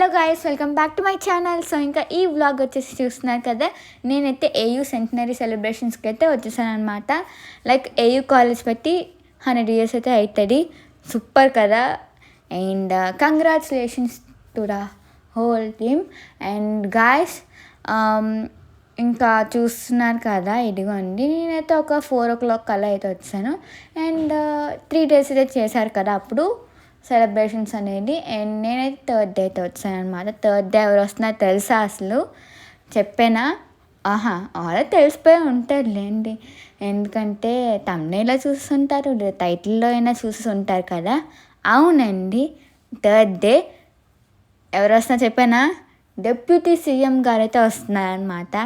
Hello guys, welcome back to my channel. So ఇంకా ఈ vlog వచ్చేసి చూస్తున్నారు కదా, నేనైతే ఏయూ సెంటనరీ సెలబ్రేషన్స్కి అయితే వచ్చేసాను అనమాట. లైక్ ఏయూ కాలేజ్ పెట్టి 100 years అయితే అవుతుంది. సూపర్ కదా. And congratulations to the whole team. And guys ఇంకా చూస్తున్నారు కదా, ఇదిగోండి నేనైతే ఒక 4 o'clock అలా అయితే వచ్చాను. అండ్ 3 days అయితే చేశారు కదా అప్పుడు సెలబ్రేషన్స్ అనేది. అండ్ నేనైతే 3rd day అయితే వచ్చాను అనమాట. 3rd day ఎవరు వస్తున్నారో తెలుసా? అసలు చెప్పేనా? ఆల్రెడీ తెలిసిపోయి ఉంటారులేండి, ఎందుకంటే తమ్నైల్లో చూస్తుంటారు, టైటిల్లో అయినా చూస్తుంటారు కదా. అవునండి, 3rd day ఎవరు వస్తున్నారు చెప్పానా? డిప్యూటీ సీఎం గారు అయితే వస్తున్నారనమాట.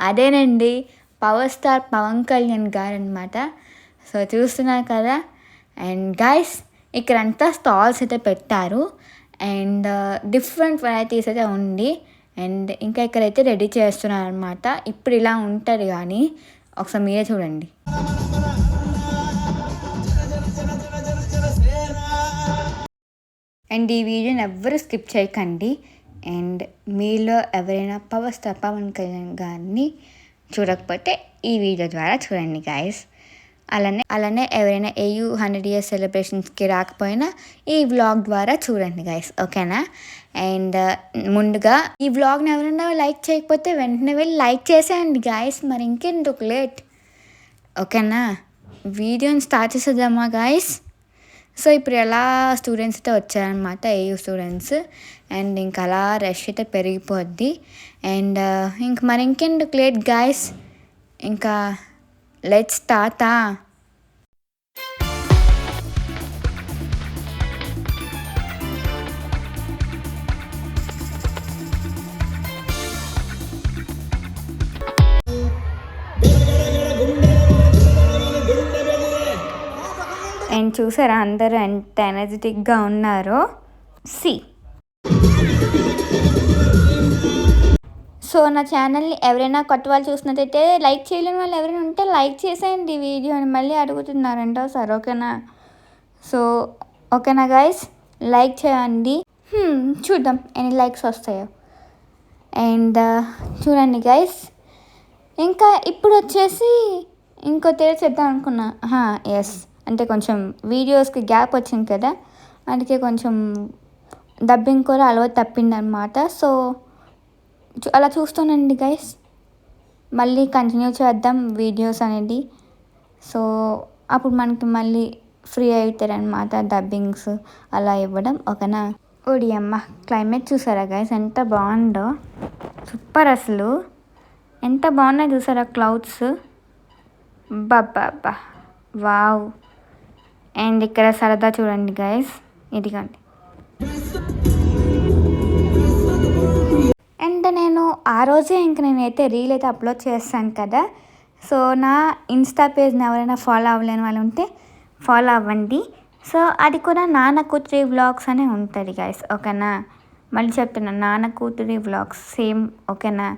అదేనండి, పవర్ స్టార్ పవన్ కళ్యాణ్ గారు అనమాట. సో చూస్తున్నారు కదా. అండ్ గైస్ ఇక్కడంతా స్టాల్స్ అయితే పెట్టారు. అండ్ డిఫరెంట్ వెరైటీస్ అయితే ఉంది. అండ్ ఇంకా ఇక్కడైతే రెడీ చేస్తున్నారు అనమాట. ఇప్పుడు ఇలా ఉంటుంది, కానీ ఒకసారి మీరే చూడండి. అండ్ ఈ వీడియోని ఎవ్వరు స్కిప్ చేయకండి. అండ్ మీలో ఎవరైనా పవర్ స్టార్ పవన్ కళ్యాణ్ గారిని చూడకపోతే ఈ వీడియో ద్వారా చూడండి గాయస్. అలానే ఎవరైనా ఏయూ 100 years సెలబ్రేషన్స్కి రాకపోయినా ఈ వ్లాగ్ ద్వారా చూడండి గైస్, ఓకేనా? అండ్ ముందుగా ఈ వ్లాగ్ని ఎవరైనా లైక్ చేయకపోతే వెంటనే వెళ్ళి లైక్ చేసేయండి గాయస్. మరి ఇంకెందుకు లేట్, ఓకేనా? వీడియోని స్టార్ట్ చేసేద్దామా గాయస్? సో ఇప్పుడు ఎలా స్టూడెంట్స్ అయితే వచ్చారనమాట, ఏయూ స్టూడెంట్స్. అండ్ ఇంకా అలా రష్ అయితే పెరిగిపోద్ది. అండ్ మరి ఇంకెందుకు లేట్ గాయస్, ఇంకా లెట్స్ స్టార్ట్. అండ్ చూసారా అందరూ ఎంత ఎనర్జెటిక్గా ఉన్నారో. సో నా ఛానల్ని ఎవరైనా కొత్త వాళ్ళు చూసినట్టయితే, లైక్ చేయలేని వాళ్ళు ఎవరైనా ఉంటే లైక్ చేసేయండి వీడియోని. మళ్ళీ అడుగుతున్నారంట సార్, ఓకేనా? సో ఓకేనా గైస్, లైక్ చేయండి. చూద్దాం ఎన్ని లైక్స్ వస్తాయో. అండ్ చూడండి గైస్, ఇంకా ఇప్పుడు వచ్చేసి ఇంకో తేడా చేద్దాం అనుకున్నా. ఎస్, అంటే కొంచెం వీడియోస్కి గ్యాప్ వచ్చింది కదా, అందుకే కొంచెం డబ్బింగ్ కూడా అలవాటు తప్పిందనమాట. సో అలా చూస్తానండి గైస్, మళ్ళీ కంటిన్యూ చేద్దాం వీడియోస్ అనేది. సో అప్పుడు మనకి మళ్ళీ ఫ్రీ అవుతారనమాట డబ్బింగ్స్ అలా ఇవ్వడం, ఓకేనా? ఓడియమ్మ, క్లైమేట్ చూసారా గైస్ ఎంత బాగుందో, సూపర్. అసలు ఎంత బాగున్నాయి చూసారా క్లౌడ్స్, బాబ్బా వావ్. అండ్ ఇక్కడ సరదా చూడండి గైస్, ఇదిగండి. అండ్ నేను ఆ రోజే నేనైతే రీల్ అయితే అప్లోడ్ చేస్తాను కదా. సో నా ఇన్స్టా పేజ్ని ఎవరైనా ఫాలో అవ్వలేని వాళ్ళు ఉంటే ఫాలో అవ్వండి. సో అది కూడా నాన్న కూతురి వ్లాగ్స్ అనే ఉంటుంది గైస్, ఓకేనా? మళ్ళీ చెప్తున్నా, నాన్న కూతురి వ్లాగ్స్ సేమ్, ఓకేనా?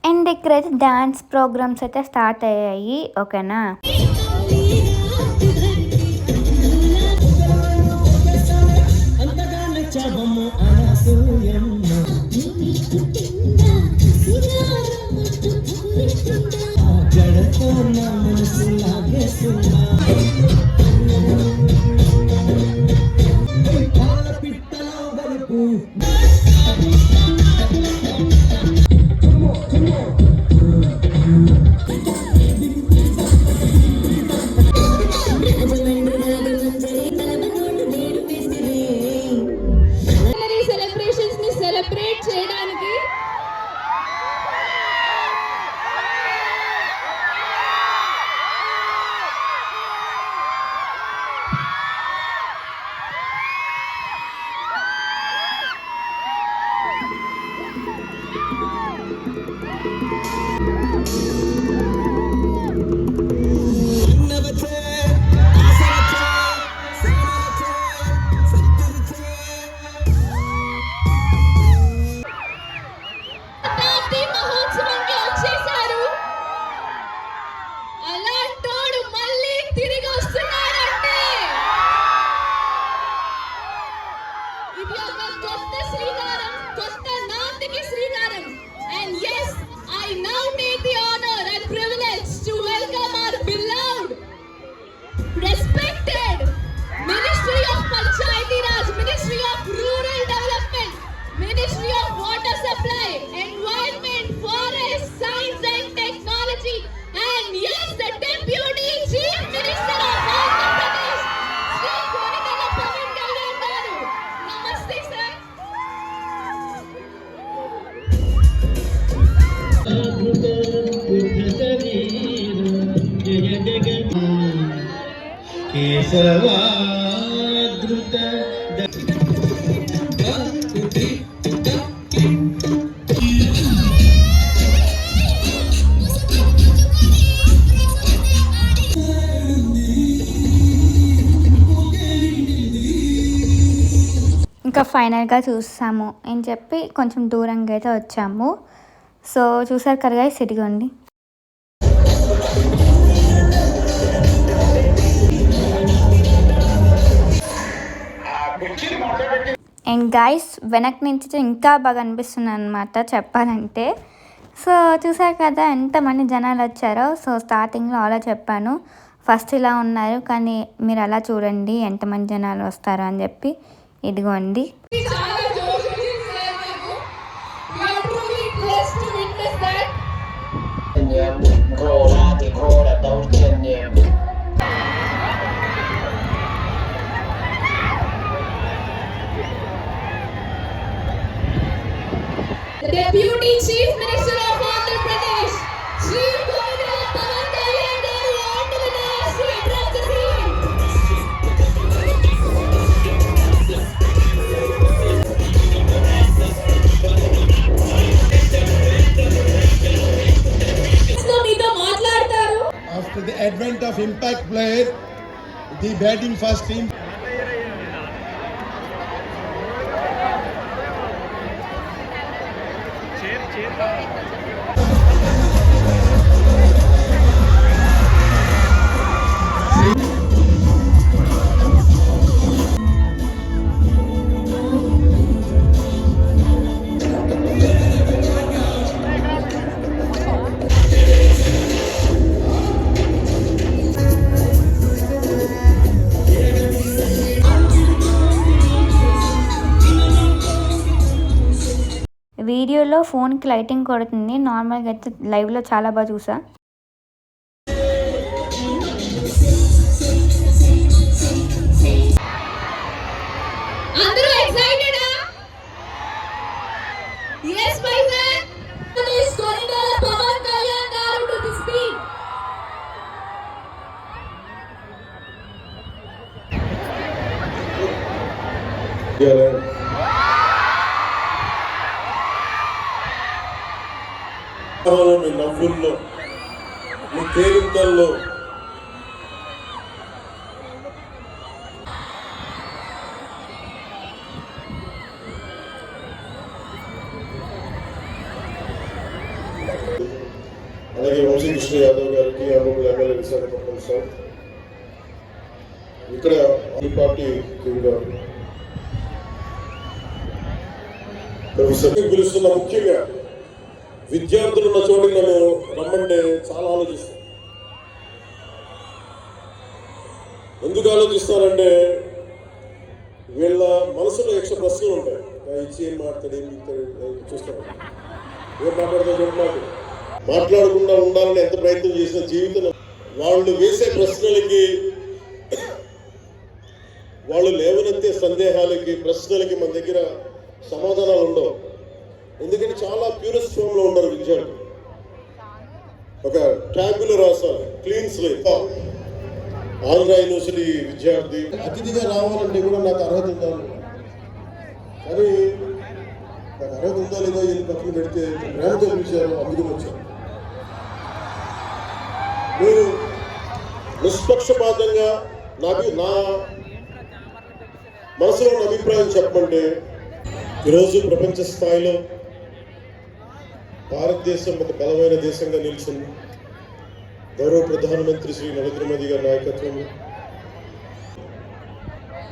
అండ్ ఇక్కడైతే డ్యాన్స్ ప్రోగ్రామ్స్ అయితే స్టార్ట్ అయ్యాయి, ఓకేనా? respected Ministry of Panchayati Raj, Ministry of Rural Development, Ministry of Water Supply, Environment, Forest, Science and Technology, and yes, the Deputy Chief Minister of Andhra Pradesh, Sri Konitala Pawan Kalyan garu. Namaste sir. కేశవాద్రుత ఇంకా ఫైనల్గా చూసాము అని చెప్పి కొంచెం దూరంగా అయితే వచ్చాము. So చూసారు కదా ఇదిగోండి. అండ్ గైస్ వెనక్ నుంచి ఇంకా బాగా అనిపిస్తుంది అనమాట చెప్పాలంటే. సో చూసారు కదా ఎంతమంది జనాలు వచ్చారో. సో స్టార్టింగ్లో అలా చెప్పాను, ఫస్ట్ ఇలా ఉన్నారు కానీ మీరు అలా చూడండి ఎంతమంది జనాలు వస్తారో అని చెప్పి. ఇదిగోండి. Deputy Chief Minister of Andhra Pradesh, Sri Konitala Pawan Kalyan garu on to the dais to address the scene. After the advent of impact player, the batting first team. వీడియోలో ఫోన్కి లైటింగ్ కొడుతుంది, నార్మల్గా అయితే లైవ్లో చాలా బాగా చూసా. అందరూ ఎక్సైటెడా? yes bhaiyan, this Konitala Pawan Kalyan garu to the speak. మీ నవ్వుల్లో, మీ కేరింతల్లో అలాగే వంశీకృష్ణ యాదవ్ గారికి, అమ్మగుల ఎమ్మెల్యే విశాఖపట్నం సౌత్, ఇక్కడ ఈ పార్టీ పిలుస్తున్న ముఖ్యంగా విద్యార్థులు ఉన్న చోటుకి నన్ను రమ్మంటే చాలా ఆలోచిస్తాను. ఎందుకు ఆలోచిస్తానంటే వీళ్ళ మనసులో యక్ష ప్రశ్నలు ఉంటాయి. ఇచ్చి ఏం మాట్లాడు, ఏం చూస్తాను, ఏం మాట్లాడతా మాట్లాడకుండా ఉండాలని ఎంత ప్రయత్నం చేసిన జీవితం వాళ్ళు వేసే ప్రశ్నలకి, వాళ్ళు లేవనెత్తే సందేహాలకి, ప్రశ్నలకి మన దగ్గర సమాధానాలు ఉండవు. ఎందుకంటే చాలా ప్యూరెస్ట్ ఫామ్ లో ఉండరు విద్యార్థులు. ఒక ట్యాబులు రాసాలి, క్లీన్ స్లేట్. ఆంధ్ర యూనివర్సిటీ విద్యార్థి అతిథిగా రావాలంటే కూడా నాకు అర్హత ఉండాలి. కానీ నాకు అర్హత ఉందా లేదో ఇది పక్కన పెడితే ప్రేమతో పిలిచారు, అందుకు వచ్చాను. నేను నిష్పక్షపాతంగా నా మనసులో ఉన్న అభిప్రాయం చెప్పమంటే, ఈరోజు ప్రపంచ స్థాయిలో భారతదేశం ఒక బలమైన దేశంగా నిలిచింది. గౌరవ ప్రధానమంత్రి శ్రీ నరేంద్ర మోదీ గారి నాయకత్వంలో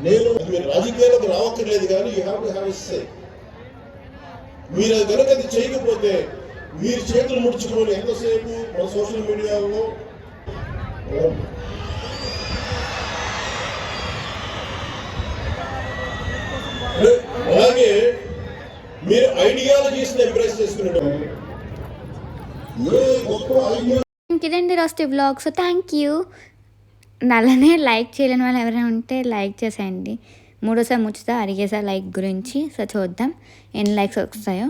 నేను మీరు రాజకీయాలకు రావక్కర్లేదు, కానీ you have to have a say. మీరు అది కనుక అది చేయకపోతే మీరు చేతులు ముడుచుకొని ఎంతసేపు మన సోషల్ మీడియాలో అలాగే మీరు ఐడియాలజీస్ని ఎంప్రెస్ చేసుకునే గొప్ప ఐడియా ఇదండి రాష్ట్ర వ్లాగ్. So thank you. అలానే లైక్ చేయలేని వాళ్ళు ఎవరైనా ఉంటే లైక్ చేసేయండి. మూడోసారి ముచ్చుతా అడిగేసా లైక్ గురించి. సో చూద్దాం ఎన్ని లైక్స్ వస్తాయో.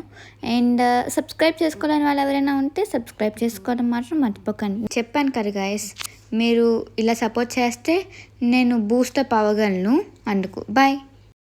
అండ్ సబ్స్క్రైబ్ చేసుకోలేని వాళ్ళు ఎవరైనా ఉంటే సబ్స్క్రైబ్ చేసుకోవడం మాత్రం మర్చిపోకండి. చెప్పాను కదా గైస్, మీరు ఇలా సపోర్ట్ చేస్తే నేను బూస్టప్ అవ్వగలను. అందుకు బాయ్.